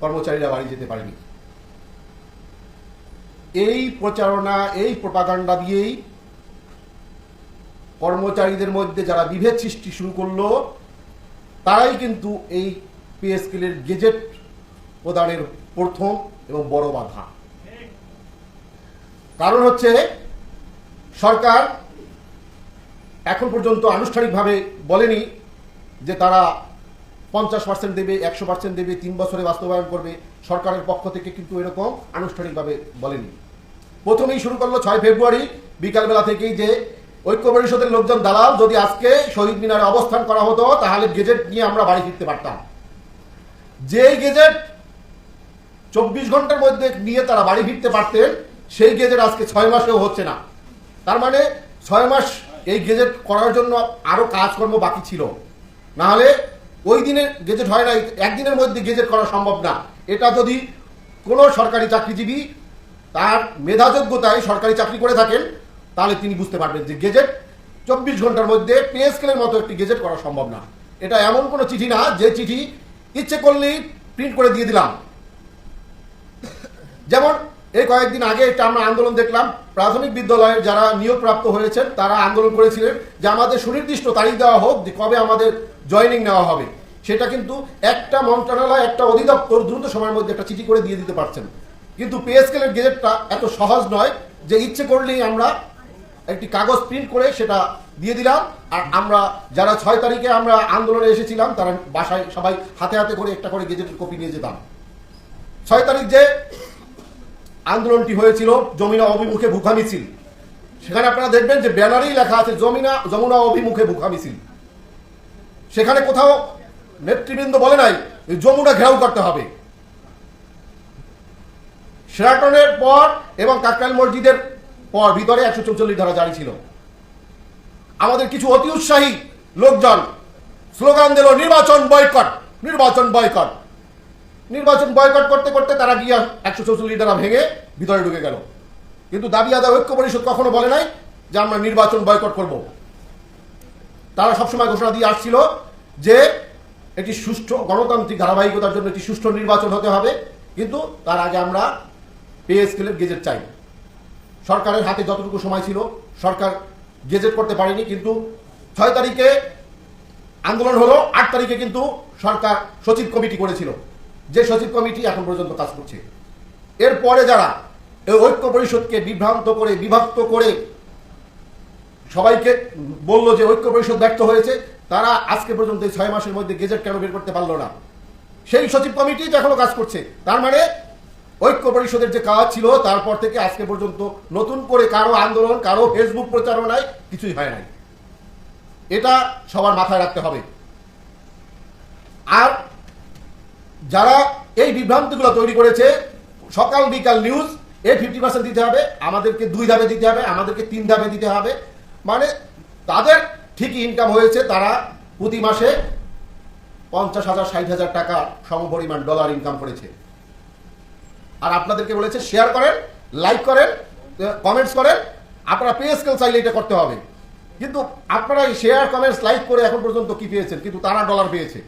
কর্মচারীরা বাড়ি যেতে পারেনি। এই প্রচারণা, এই প্রোপাগান্ডা দিয়েই কর্মচারীদের মধ্যে যারা বিভেদ সৃষ্টি শুরু করলো, তারাই কিন্তু এই পে স্কেলের গেজেট প্রদানের প্রথম এবং বড় বাধা। কারণ হচ্ছে সরকার এখন পর্যন্ত আনুষ্ঠানিকভাবে বলেনি যে তারা 50% দেবে, 100% দেবে, 3 বছরে বাস্তবায়ন করবে। সরকারের পক্ষ থেকে কিন্তু এরকম আনুষ্ঠানিকভাবে বলেনি। প্রথমেই শুরু করলো 6 ফেব্রুয়ারি বিকালবেলা থেকেই যে ঐক্য পরিষদের লোকজন দালাল, যদি আজকে শহীদ মিনারে অবস্থান করা হতো তাহলে গেজেট নিয়ে আমরা বাড়ি ফিরতে পারতাম। যেই গেজেট 24 ঘন্টার মধ্যে নিয়ে তারা বাড়ি ফিরতে পারতেন, সেই গেজেট আজকে 6 মাসেও হচ্ছে না। তার মানে 6 মাস এই গেজেট করার জন্য আরো কাজকর্ম বাকি ছিল। না হলে ওই দিনের গেজেট হয় না, একদিনের মধ্যে গেজেট করা সম্ভব না। এটা যদি কোনো সরকারি চাকরিজীবী তার মেধাযোগ্যতায় সরকারি চাকরি করে থাকেন, তাহলে তিনি বুঝতে পারবেন যে গেজেট 24 ঘন্টার মধ্যে পে স্কেলের মতো একটি গেজেট করা সম্ভব না। এটা এমন কোনো চিঠি না যে চিঠি ইচ্ছে করলেই প্রিন্ট করে দিয়ে দিলাম। যেমন এই কয়েকদিন আগে একটা আমরা আন্দোলন দেখলাম, প্রাথমিক বিদ্যালয়ের যারা নিয়োগপ্রাপ্ত হয়েছেন তারা আন্দোলন করেছিলেন যে আমাদের সুনির্দিষ্ট তারিখ দেওয়া হোক যে কবে আমাদের জয়েনিং নেওয়া হবে। সেটা কিন্তু একটা মন্ত্রণালয়, একটা অধিদপ্তর দ্রুত সময়ের মধ্যে একটা চিঠি করে দিয়ে দিতে পারছেন। কিন্তু পে স্কেলের গেজেটটা এত সহজ নয় যে ইচ্ছে করলেই আমরা একটি কাগজ প্রিন্ট করে সেটা দিয়ে দিলাম। আর আমরা যারা 6 তারিখে আমরা আন্দোলনে এসেছিলাম তারা বাসায় সবাই হাতে হাতে করে একটা করে গেজেটের কপি নিয়ে যেতাম। 6 তারিখ যে আন্দোলনটি হয়েছিল যমুনা অভিমুখে ভুখা মিছিল, সেখানে আপনারা দেখবেন যে ব্যানারেই লেখা আছে যমুনা অভিমুখে ভুখা মিছিল। সেখানে কোথাও নেতৃবৃন্দ বলে নাই যমুনা ঘেরাও করতে হবে। শেরাটনের পর এবং কাকরাইল মসজিদের পর ভিতরে 144 ধারা জারি ছিল। আমাদের কিছু অতি উৎসাহী লোকজন স্লোগান দিল নির্বাচন বয়কট, নির্বাচন বয়কট। নির্বাচন বয়কট করতে করতে তারা গিয়া 144 ধারা ভেঙে ভিতরে ঢুকে গেল। কিন্তু দাবি আদায় ঐক্য পরিষদ কখনো বলে নাই যে আমরা নির্বাচন বয়কট করব। তারা সবসময় ঘোষণা দিয়ে আসছিল যে একটি সুষ্ঠু গণতান্ত্রিক ধারাবাহিকতার জন্য একটি সুষ্ঠু নির্বাচন হতে হবে, কিন্তু তার আগে আমরা পে স্কেলের গেজেট চাই। সরকারের হাতে যতটুকু সময় ছিল সরকার গেজেট করতে পারেনি। কিন্তু 6 তারিখে আন্দোলন হলো, 8 তারিখে কিন্তু সরকার সচিব কমিটি করেছিল, যে সচিব কমিটি এখন পর্যন্ত কাজ করছে। এরপরে যারা এই ঐক্য পরিষদকে বিভ্রান্ত করে বিভক্ত করে সবাইকে বলল যে ঐক্য পরিষদ ব্যর্থ হয়েছে, তারা আজকে পর্যন্ত 6 মাসের মধ্যে গেজেট কেন বের করতে পারলো না? সেই সচিব কমিটি এখনো কাজ করছে। তার মানে ঐক্য পরিষদের যে কাজ ছিল তারপর থেকে আজকে পর্যন্ত নতুন করে কারো আন্দোলন, কারো ফেসবুক প্রচারণায় কিছুই হয় নাই। এটা সবার মাথায় রাখতে হবে। আর যারা এই বিভ্রান্তিগুলো তৈরি করেছে, সকাল বিকাল নিউজ, 50% দিতে হবে, আমাদেরকে 2 ধাপে দিতে হবে, আমাদেরকে 3 ধাপে দিতে হবে। মানে তাদের ঠিকই ইনকাম হয়েছে, তারা প্রতি মাসে 50,000 60,000 টাকা সমপরিমাণ ডলার ইনকাম করেছে। আর আপনাদেরকে বলেছে শেয়ার করেন, লাইক করেন, কমেন্টস করেন। আপনারা পে স্কেল চাইলে এটা করতে হবে। কিন্তু আপনারা শেয়ার, কমেন্টস, লাইক করে এখন পর্যন্ত কি পেয়েছেন? কিন্তু তারা ডলার পেয়েছে।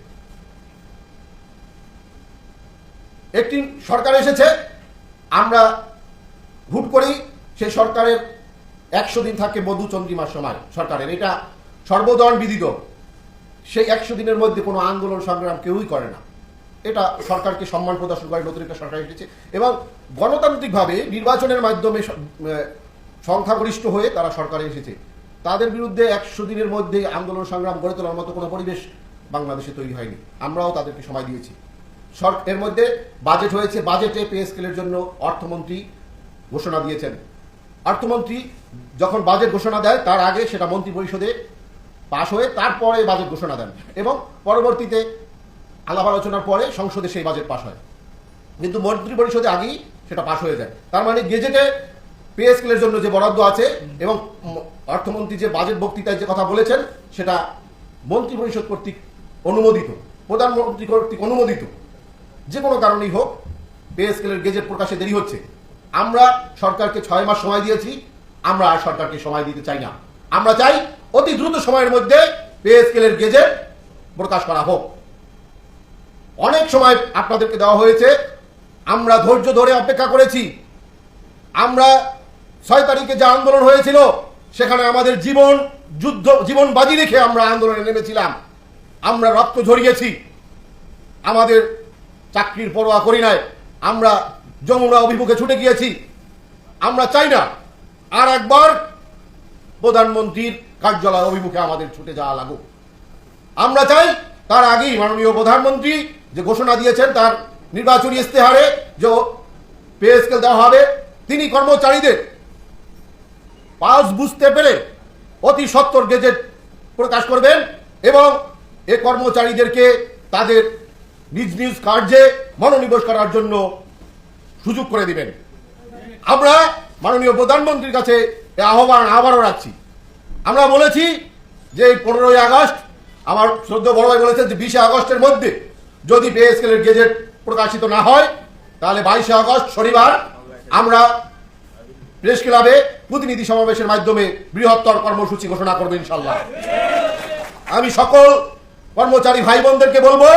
একটি সরকার এসেছে, আমরা হুট করেই সেই সরকারের 100 দিন থাকে মধু চন্দ্রিমার সময় সরকারের, এটা সর্বজন বিদিত। সেই 100 দিনের মধ্যে কোনো আন্দোলন সংগ্রাম কেউই করে না। এটা সরকারকে সম্মান প্রদর্শন করে নতুন একটা সরকার এসেছে এবং গণতান্ত্রিকভাবে নির্বাচনের মাধ্যমে সংখ্যাগরিষ্ঠ হয়ে তারা সরকারে এসেছে। তাদের বিরুদ্ধে 100 দিনের মধ্যে আন্দোলন সংগ্রাম গড়ে তোলার মতো কোনো পরিবেশ বাংলাদেশে তৈরি হয়নি। আমরাও তাদেরকে সময় দিয়েছি। এর মধ্যে বাজেট হয়েছে, বাজেটে পে স্কেলের জন্য অর্থমন্ত্রী ঘোষণা দিয়েছেন। অর্থমন্ত্রী যখন বাজেট ঘোষণা দেয় তার আগে সেটা মন্ত্রী পরিষদে পাশ হয়ে তারপরে বাজেট ঘোষণা দেন এবং পরবর্তীতে আলাপ আলোচনার পরে সংসদে সেই বাজেট পাশ হয়। কিন্তু মন্ত্রী পরিষদে আগেই সেটা পাশ হয়ে যায়। তার মানে গেজেটে পে স্কেলের জন্য যে বরাদ্দ আছে এবং অর্থমন্ত্রী যে বাজেট বক্তৃতায় যে কথা বলেছেন সেটা মন্ত্রী পরিষদ কর্তৃক অনুমোদিত, প্রধানমন্ত্রী কর্তৃক অনুমোদিত। যে কোনো কারণেই হোক পে স্কেলের গেজেট প্রকাশে দেরি হচ্ছে। আমরা সরকারকে 6 মাস সময় দিয়েছি, আমরা আর সরকারকে সময় দিতে চাই না। আমরা চাই অতি দ্রুত সময়ের মধ্যে পে স্কেলের গেজেট প্রকাশ করা হোক। অনেক সময় আপনাদেরকে দেওয়া হয়েছে, আমরা ধৈর্য ধরে অপেক্ষা করেছি। আমরা 6 তারিখে যে আন্দোলন হয়েছিল সেখানে আমাদের জীবন বাজি রেখে আমরা আন্দোলনে নেমেছিলাম। আমরা রক্ত ঝরিয়েছি, আমাদের চাকরির পরোয়া করি নাই, আমরা যমুনা অভিমুখে ছুটে গিয়েছি। আমরা চাই না আর একবার প্রধানমন্ত্রীর কার্যালয় অভিমুখে আমাদের ছুটে যাওয়া লাগুক। আমরা চাই তার আগেই মাননীয় প্রধানমন্ত্রী যে ঘোষণা দিয়েছেন তার নির্বাচনী ইস্তেহারে যে পে স্কেল দেওয়া হবে, তিনি কর্মচারীদের পাস বুঝতে পেরে অতি সত্বর গেজেট প্রকাশ করবেন এবং এ কর্মচারীদেরকে তাদের নিজ নিজ কার্যে মনোনিবেশ করার জন্য সুযোগ করে দিবেন। আমরা মাননীয় প্রধানমন্ত্রীর কাছে আহ্বান আবারও রাখছি। আমরা বলেছি যে 15ই আগস্ট, আমার শ্রদ্ধেয় বড় ভাই বলেছেন যে 20 আগস্টের মধ্যে যদি পে স্কেলের গেজেট প্রকাশিত না হয় তাহলে 22 আগস্ট শনিবার আমরা প্রেস ক্লাবে প্রতিনিধি সমাবেশের মাধ্যমে বৃহত্তর কর্মসূচি ঘোষণা করব ইনশাল্লাহ। আমি সকল কর্মচারী ভাই বোনদেরকে বলবো,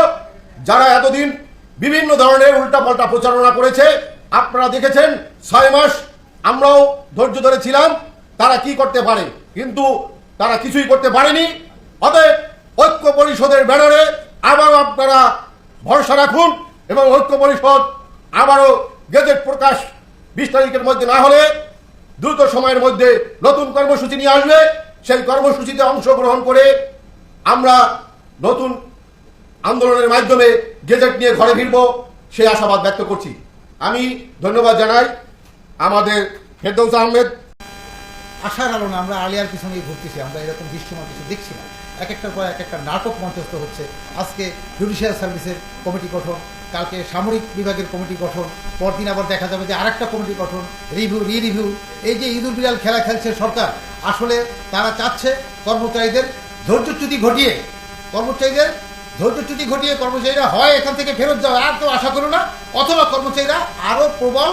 যারা এতদিন বিভিন্ন ধরনের উল্টাপাল্টা প্রচারণা করেছে, আপনারা দেখেছেন 6 মাস আমরাও ধৈর্য ধরেছিলাম তারা কি করতে পারে, কিন্তু তারা কিছুই করতে পারেনি। অতএব ঐক্য পরিষদের ব্যানারে আবারও আপনারা ভরসা রাখুন এবং ঐক্য পরিষদ আবারও গেজেট প্রকাশ 20 তারিখের মধ্যে না হলে দ্রুত সময়ের মধ্যে নতুন কর্মসূচি নিয়ে আসবে। সেই কর্মসূচিতে অংশগ্রহণ করে আমরা নতুন আন্দোলনের মাধ্যমে গেজেট নিয়ে ঘরে ফিরব, সেই আশাবাদ ব্যক্ত করছি। আমি ধন্যবাদ জানাই আমাদের ফেরদৌস আহমেদ। আশার আলোনা আমরা আলিয়ার পিছনে ঘুরতেছি, আমরা এরকম দৃশ্যমান কিছু দেখছি না। এক একটার পর এক একটা নাটক মঞ্চস্থ হচ্ছে। আজকে জুডিশিয়াল সার্ভিসের কমিটি গঠন, কালকে সামরিক বিভাগের কমিটি গঠন, পরদিন আবার দেখা যাবে যে আরেকটা কমিটি গঠন, রিভিউ। এই যে ইঁদুর বিড়াল খেলা খেলছে সরকার, আসলে তারা চাচ্ছে কর্মচারীদের ধৈর্যচ্যুতি ঘটিয়ে কর্মচারীরা হয় এখান থেকে ফেরত যাওয়া, আর তো আশা করো না, অথবা কর্মচারীরা আরো প্রবল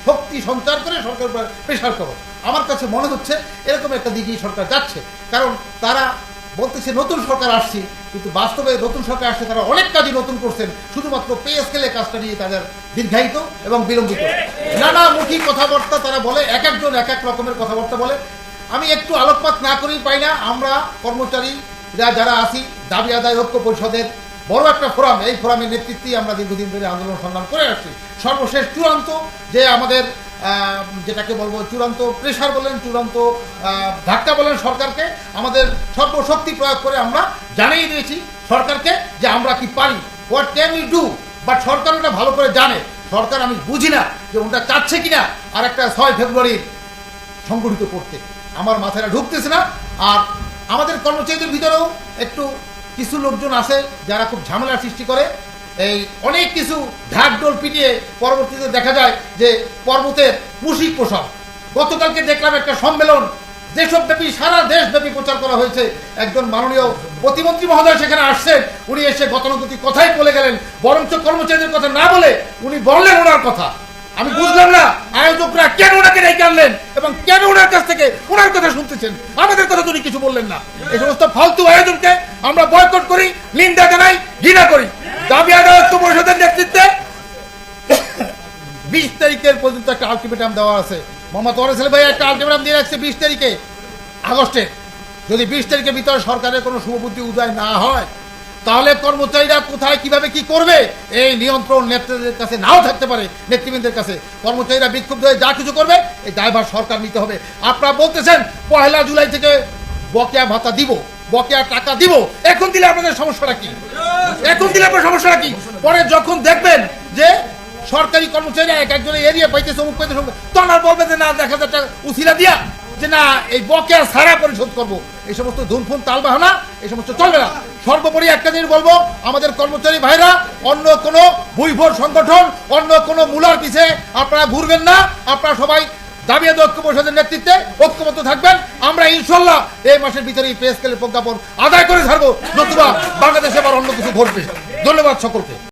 শক্তি সঞ্চার করে সরকার উপর প্রেশার করো। আমার কাছে মনে হচ্ছে এরকম একটা দিকেই সরকার যাচ্ছে, কারণ তারা বলতেছে নতুন সরকার আসছি, কিন্তু বাস্তবে নতুন সরকার আসছে তারা অনেক কাজই নতুন করছেন, শুধুমাত্র পে স্কেলে কাজটা নিয়ে তাদের দীর্ঘায়িত এবং বিলম্বিত নানামুখী কথাবার্তা তারা বলে, এক একজন এক এক রকমের কথাবার্তা বলে। আমি একটু আলোকপাত না করেই পাই না, আমরা কর্মচারীরা যারা আছি দাবি আদায় ঐক্য পরিষদের বড় একটা ফোরাম, এই ফোরামের নেতৃত্বেই আমরা দীর্ঘদিন ধরে আন্দোলন সংগ্রাম করে আসছি। সর্বশেষ চূড়ান্ত যে আমাদের যেটাকে বলবো চূড়ান্ত প্রেশার বলেন, চূড়ান্ত ধাক্কা বলেন সরকারকে, আমাদের সর্বশক্তি প্রয়োগ করে আমরা জানিয়ে দিয়েছি সরকারকে যে আমরা কি পারি, what can we do. But সরকার ওটা ভালো করে জানে। সরকার আমি বুঝি না যে ওটা চাচ্ছে কিনা আর একটা 6 ফেব্রুয়ারি সংগঠিত করতে, আমার মাথায় ঢুকতেছে না। আর আমাদের কর্মচারীদের ভিতরেও একটু কিছু লোকজন আছে যারা খুব ঝামেলার সৃষ্টি করে, এই অনেক কিছু ঢাকঢোল পিটিয়ে পরবর্তীতে দেখা যায় যে পর্বতের মুশিক পোশাক। গতকালকে দেখলাম একটা সম্মেলন দেশব্যাপী সারা দেশব্যাপী প্রচার করা হয়েছে, একজন মাননীয় প্রতিমন্ত্রী মহোদয় সেখানে আসছেন, উনি এসে গতানুগতিক কথাই বলে গেলেন, বরঞ্চ কর্মচারীদের কথা না বলে উনি বললেন ওনার কথা। আমি বুঝলাম না আয়োজকরা কেন ওনাকে ডেকে আনলেন এবং কেন ওনার কাছ থেকে ওনার কথা শুনতেছেন, আমাদের কথা তো উনি কিছু বললেন না। এই সমস্ত ফালতু আয়োজনকে আমরা বয়কট করি, নিন্দা জানাই, ঘৃণা করি। দাবি আদায় ঐক্য পরিষদের নেতৃত্বে 20 তারিখের পর্যন্ত একটা আলটিমেটাম দেওয়া আছে। মোহাম্মদ ওয়ারেস ভাই একটা আলটিমেটাম দিয়ে রাখছে 20 তারিখে আগস্টে। যদি 20 তারিখের ভিতরে সরকারের কোনো শুভবুদ্ধি উদয় না হয় তাহলে কর্মচারীরা কোথায় কিভাবে কি করবে এই নিয়ন্ত্রণ নেতৃত্বের কাছে নাও থাকতে পারে, নেতৃবৃন্দের কাছে। কর্মচারীরা বিক্ষুব্ধ হয়ে যা কিছু করবে এই দায়ভার সরকার নিতে হবে। আপনারা বলতেছেন 1 জুলাই থেকে বকেয়া ভাতা দিব, বকেয়া টাকা দিব, এখন দিলে আপনাদের সমস্যাটা কি? পরে যখন দেখবেন যে সরকারি কর্মচারীরা এক একজনের এরিয়া পাইতেছে, অমুক পাইতেছে, তখন আর বলবে যে না দেখা যাচ্ছে উসিলা দিয়া যে না এই বকেয়া সারা পরিশোধ করবো। এই সমস্ত ধুমফুন তালবাহানা এই সমস্ত চলবে না। সর্বোপরি একটা জিনিস বলবো, আমাদের কর্মচারী ভাইরা অন্য কোনো ভুইভোর সংগঠন, অন্য কোনো মূলার পিছে আপনারা ঘুরবেন না। আপনারা সবাই দাবি আদায় ঐক্য পরিষদের নেতৃত্বে ঐক্যবদ্ধ থাকবেন। আমরা ইনশাল্লাহ এই মাসের ভিতরেই পে স্কেলের প্রজ্ঞাপন আদায় করে ছাড়বো, নতুবা বাংলাদেশে আবার অন্য কিছু ঘটবে। ধন্যবাদ সকলকে।